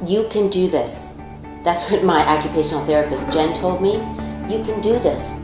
you can do this. That's what my occupational therapist, Jen, told me. You can do this.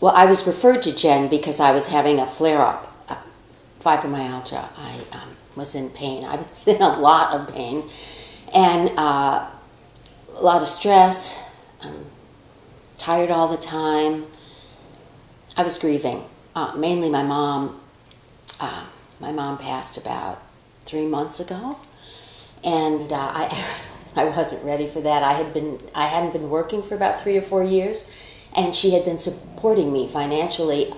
Well, I was referred to Jen because I was having a flare-up, fibromyalgia. I was in pain. I was in a lot of pain and a lot of stress. Tired all the time. I was grieving. Mainly my mom. My mom passed about 3 months ago, and I wasn't ready for that. I hadn't been working for about 3 or 4 years. And she had been supporting me financially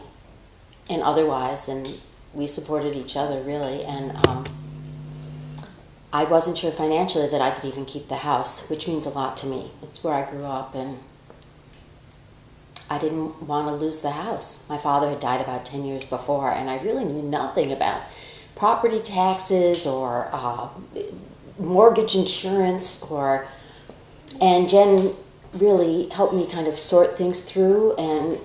and otherwise, and we supported each other, really. And I wasn't sure financially that I could even keep the house, which means a lot to me. It's where I grew up, and I didn't want to lose the house. My father had died about 10 years before, and I really knew nothing about property taxes or mortgage insurance, and Jen really helped me kind of sort things through and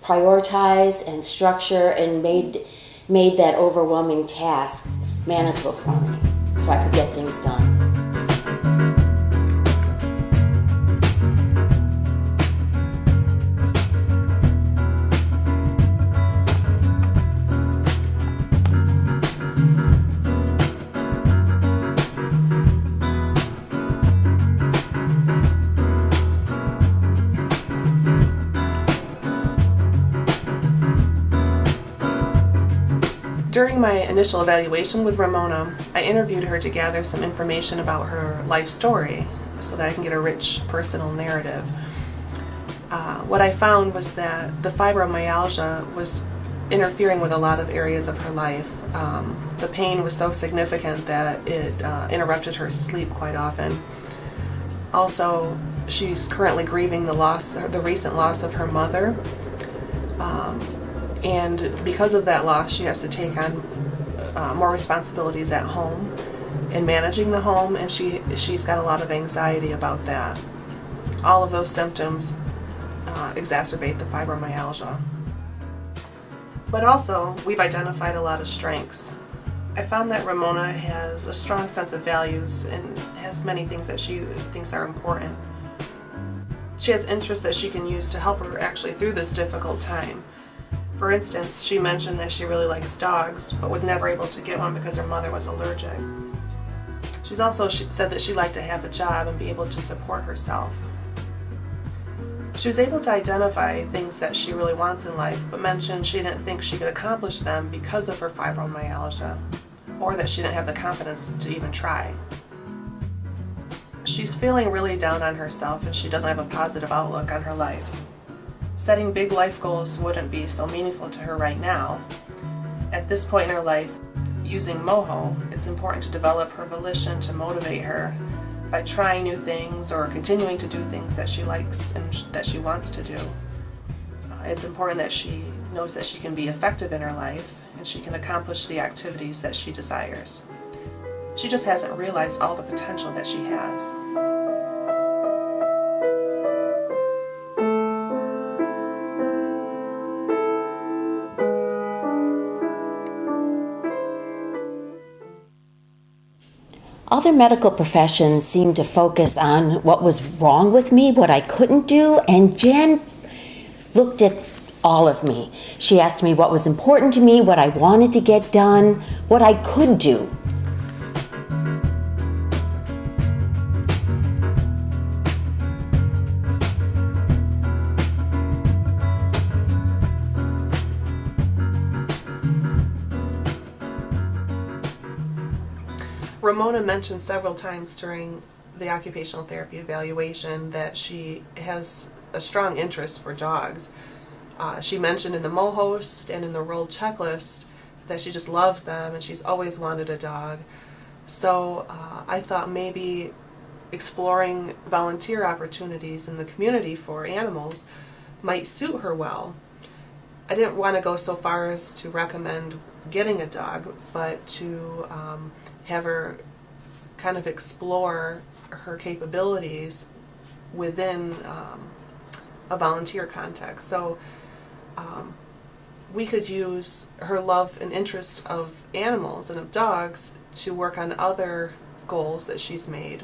prioritize and structure, and made that overwhelming task manageable for me so I could get things done. During my initial evaluation with Ramona, I interviewed her to gather some information about her life story so that I can get a rich personal narrative. What I found was that the fibromyalgia was interfering with a lot of areas of her life. The pain was so significant that it interrupted her sleep quite often. Also, she's currently grieving the recent loss of her mother. And because of that loss, she has to take on more responsibilities at home in managing the home, and she's got a lot of anxiety about that. All of those symptoms exacerbate the fibromyalgia. But also, we've identified a lot of strengths. I found that Ramona has a strong sense of values and has many things that she thinks are important. She has interests that she can use to help her actually through this difficult time. For instance, she mentioned that she really likes dogs, but was never able to get one because her mother was allergic. She's also said that she'd like to have a job and be able to support herself. She was able to identify things that she really wants in life, but mentioned she didn't think she could accomplish them because of her fibromyalgia, or that she didn't have the confidence to even try. She's feeling really down on herself, and she doesn't have a positive outlook on her life. Setting big life goals wouldn't be so meaningful to her right now. At this point in her life, using MOHO, it's important to develop her volition to motivate her by trying new things or continuing to do things that she likes and that she wants to do. It's important that she knows that she can be effective in her life and she can accomplish the activities that she desires. She just hasn't realized all the potential that she has. Other medical professions seemed to focus on what was wrong with me, what I couldn't do, and Jen looked at all of me. She asked me what was important to me, what I wanted to get done, what I could do. Ramona mentioned several times during the occupational therapy evaluation that she has a strong interest for dogs. She mentioned in the MOHO and in the role checklist that she just loves them and she's always wanted a dog. So I thought maybe exploring volunteer opportunities in the community for animals might suit her well. I didn't want to go so far as to recommend getting a dog, but to have her kind of explore her capabilities within a volunteer context. So we could use her love and interest of animals and of dogs to work on other goals that she's made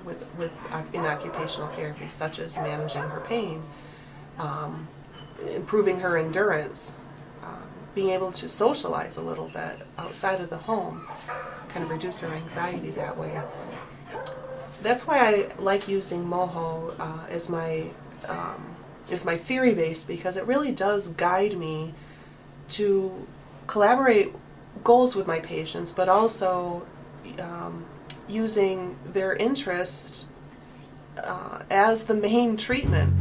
in occupational therapy, such as managing her pain, improving her endurance, being able to socialize a little bit outside of the home, kind of reduce her anxiety that way. That's why I like using MOHO as my theory base, because it really does guide me to collaborate goals with my patients, but also using their interest as the main treatment.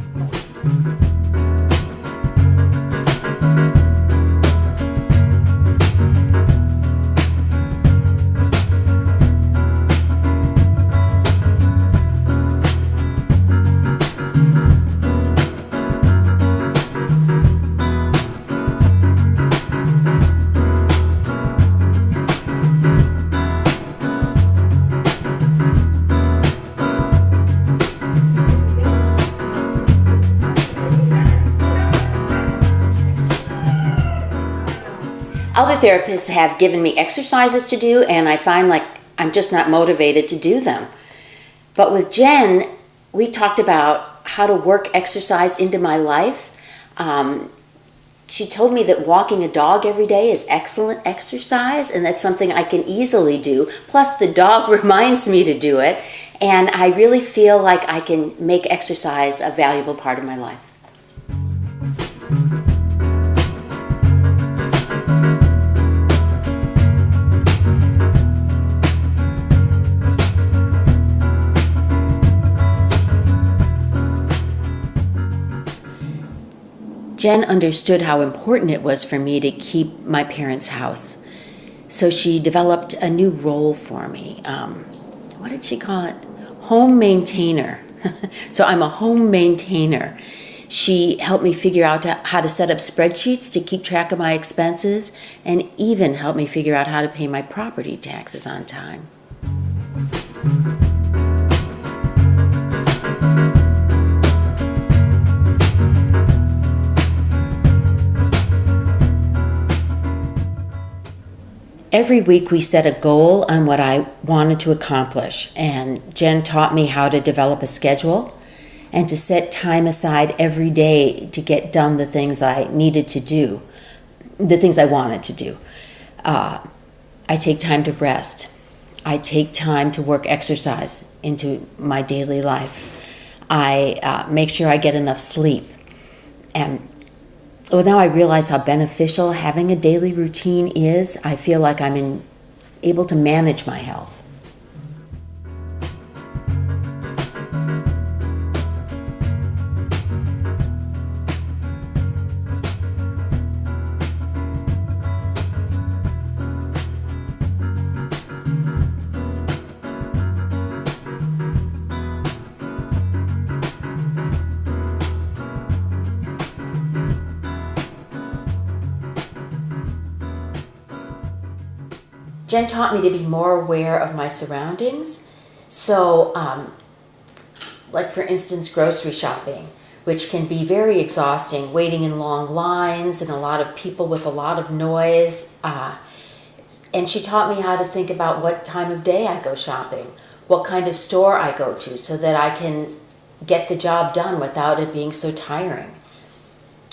Other therapists have given me exercises to do, and I find like I'm just not motivated to do them. But with Jen, we talked about how to work exercise into my life. She told me that walking a dog every day is excellent exercise, and that's something I can easily do. Plus, the dog reminds me to do it, and I really feel like I can make exercise a valuable part of my life. Jen understood how important it was for me to keep my parents' house. So she developed a new role for me. What did she call it? Home maintainer. So I'm a home maintainer. She helped me figure out how to set up spreadsheets to keep track of my expenses, and even helped me figure out how to pay my property taxes on time. Every week we set a goal on what I wanted to accomplish, and Jen taught me how to develop a schedule and to set time aside every day to get done the things I needed to do, the things I wanted to do. I take time to rest. I take time to work exercise into my daily life. I make sure I get enough sleep. And now I realize how beneficial having a daily routine is. I feel like I'm able to manage my health. Jen taught me to be more aware of my surroundings. So, like for instance, grocery shopping, which can be very exhausting, waiting in long lines and a lot of people with a lot of noise. And she taught me how to think about what time of day I go shopping, what kind of store I go to, so that I can get the job done without it being so tiring.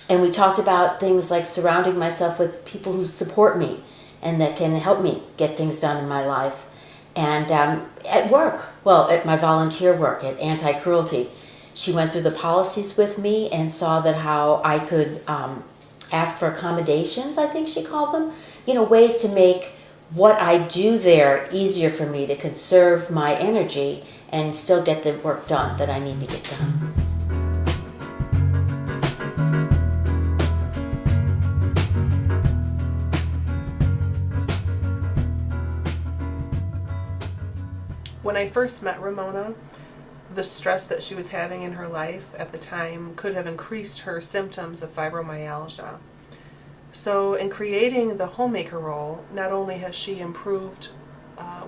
And we talked about things like surrounding myself with people who support me and that can help me get things done in my life. And at work, well, at my volunteer work at Anti-Cruelty, she went through the policies with me and saw that how I could ask for accommodations, I think she called them, ways to make what I do there easier for me to conserve my energy and still get the work done that I need to get done. When I first met Ramona, the stress that she was having in her life at the time could have increased her symptoms of fibromyalgia. So in creating the homemaker role, not only has she improved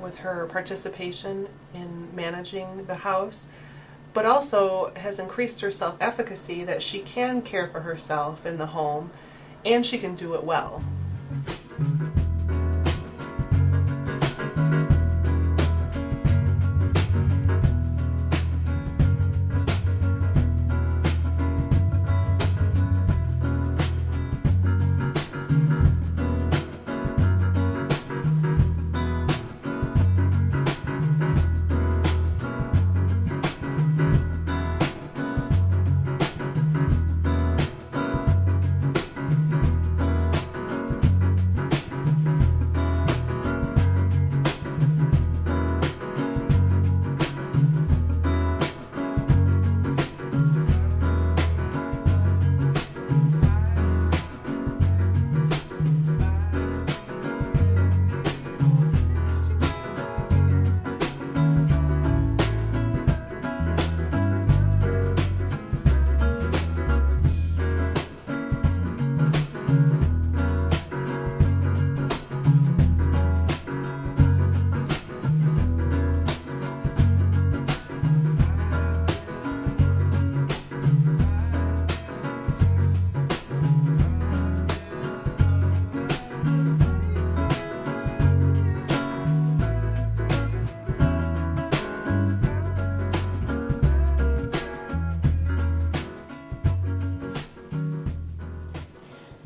with her participation in managing the house, but also has increased her self-efficacy that she can care for herself in the home and she can do it well.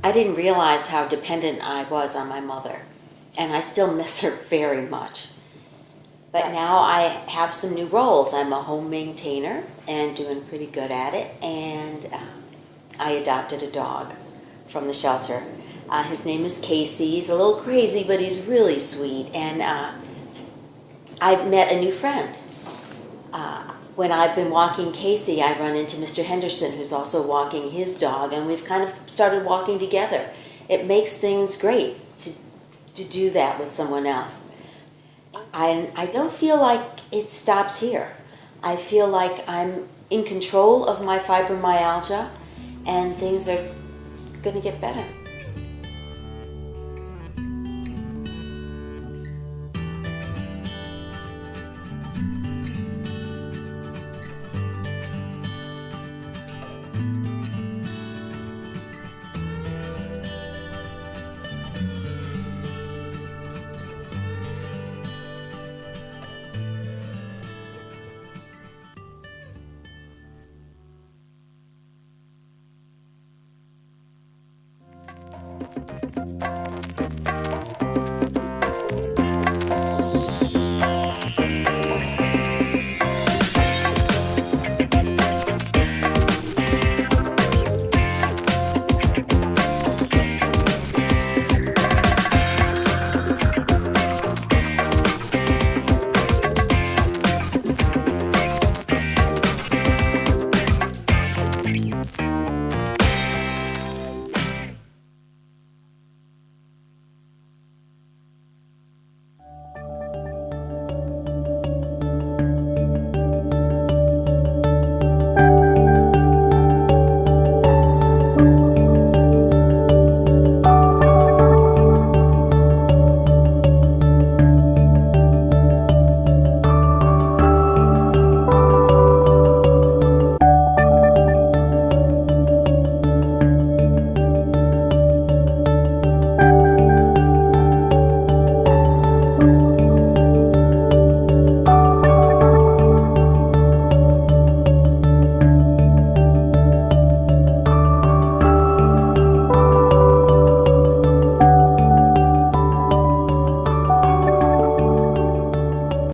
I didn't realize how dependent I was on my mother, and I still miss her very much. But now I have some new roles. I'm a home maintainer and doing pretty good at it, and I adopted a dog from the shelter. His name is Casey. He's a little crazy, but he's really sweet, and I've met a new friend. When I've been walking Casey, I run into Mr. Henderson, who's also walking his dog, and we've kind of started walking together. It makes things great to do that with someone else. I don't feel like it stops here. I feel like I'm in control of my fibromyalgia, and things are going to get better.